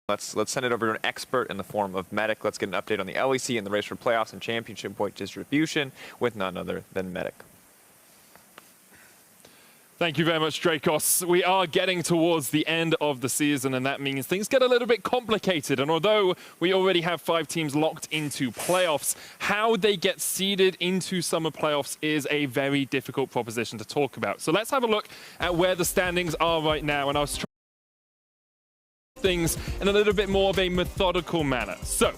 Let's send it over to an expert in the form of Medic. Let's get an update on the LEC and the race for playoffs and championship point distribution with none other than Medic. Thank you very much, Dracos. We are getting towards the end of the season, and that means things get a little bit complicated. And although we already have 5 teams locked into playoffs, how they get seeded into summer playoffs is a very difficult proposition to talk about. So let's have a look at where the standings are right now, and I'll try things in a little bit more of a methodical manner. So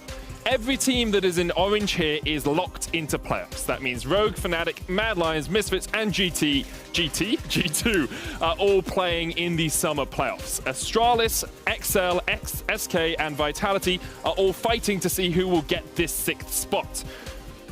every team that is in orange here is locked into playoffs. That means Rogue, Fnatic, Mad Lions, Misfits, and G2 are all playing in the summer playoffs. Astralis, XL, SK, and Vitality are all fighting to see who will get this 6th spot.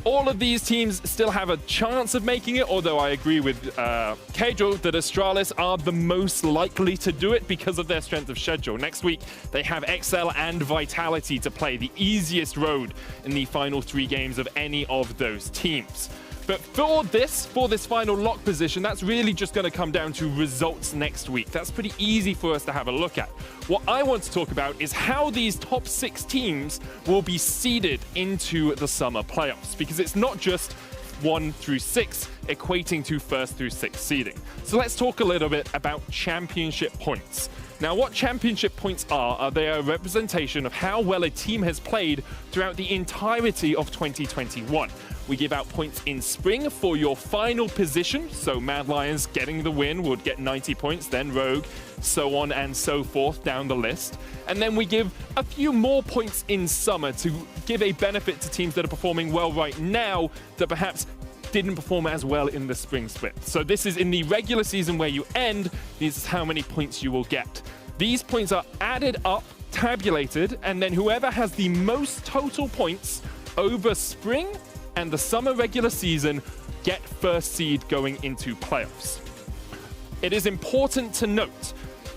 All of these teams still have a chance of making it, although I agree with Kedro that Astralis are the most likely to do it because of their strength of schedule. Next week, they have XL and Vitality to play, the easiest road in the final 3 games of any of those teams. But for this final lock position, that's really just going to come down to results next week. That's pretty easy for us to have a look at. What I want to talk about is how these top 6 teams will be seeded into the summer playoffs, because it's not just 1 through 6 equating to 1st through 6th seeding. So let's talk a little bit about championship points. Now, what championship points are they a representation of how well a team has played throughout the entirety of 2021. We give out points in spring for your final position. So Mad Lions getting the win would get 90 points, then Rogue, so on and so forth down the list. And then we give a few more points in summer to give a benefit to teams that are performing well right now that perhaps didn't perform as well in the spring split. So this is in the regular season where you end. This is how many points you will get. These points are added up, tabulated, and then whoever has the most total points over spring and the summer regular season get 1st seed going into playoffs. It is important to note,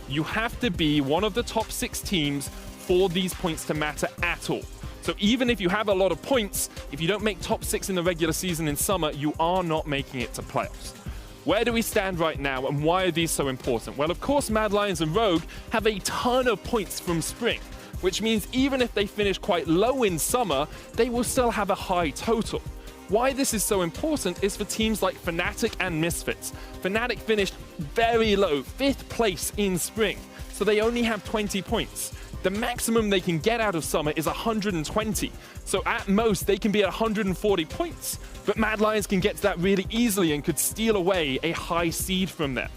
you have to be one of the top 6 teams for these points to matter at all. So even if you have a lot of points, if you don't make top 6 in the regular season in summer, you are not making it to playoffs. Where do we stand right now, and why are these so important? Well, of course, Mad Lions and Rogue have a ton of points from spring, which means even if they finish quite low in summer, they will still have a high total. Why this is so important is for teams like Fnatic and Misfits. Fnatic finished very low, 5th place in spring, so they only have 20 points. The maximum they can get out of summer is 120. So at most, they can be at 140 points. But Mad Lions can get to that really easily and could steal away a high seed from them.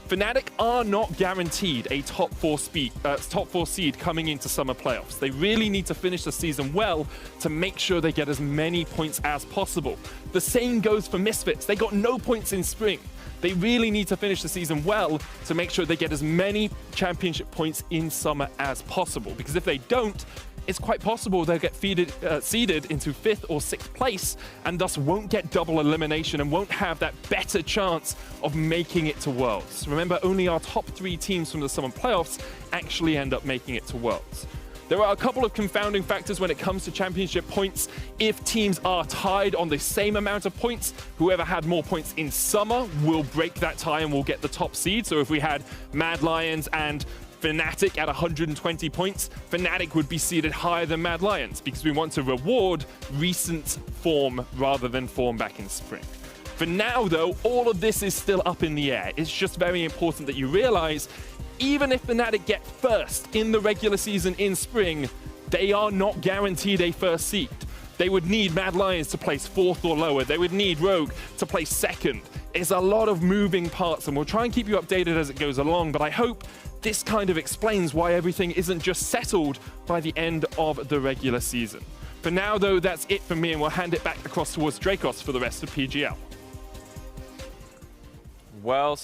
Fnatic are not guaranteed a top 4 seed coming into summer playoffs. They really need to finish the season well to make sure they get as many points as possible. The same goes for Misfits. They got no points in spring. They really need to finish the season well to make sure they get as many championship points in summer as possible. Because if they don't, it's quite possible they'll get seeded into 5th or 6th place and thus won't get double elimination and won't have that better chance of making it to Worlds. Remember, only our top 3 teams from the summer playoffs actually end up making it to Worlds. There are a couple of confounding factors when it comes to championship points. If teams are tied on the same amount of points, whoever had more points in summer will break that tie and will get the top seed. So if we had Mad Lions and Fnatic at 120 points, Fnatic would be seeded higher than Mad Lions because we want to reward recent form rather than form back in spring. For now, though, all of this is still up in the air. It's just very important that you realize, even if Fnatic get 1st in the regular season in spring, they are not guaranteed a 1st seed. They would need Mad Lions to place 4th or lower. They would need Rogue to place 2nd. It's a lot of moving parts, and we'll try and keep you updated as it goes along, but I hope this kind of explains why everything isn't just settled by the end of the regular season. For now, though, that's it for me, and we'll hand it back across towards Dracos for the rest of PGL. Well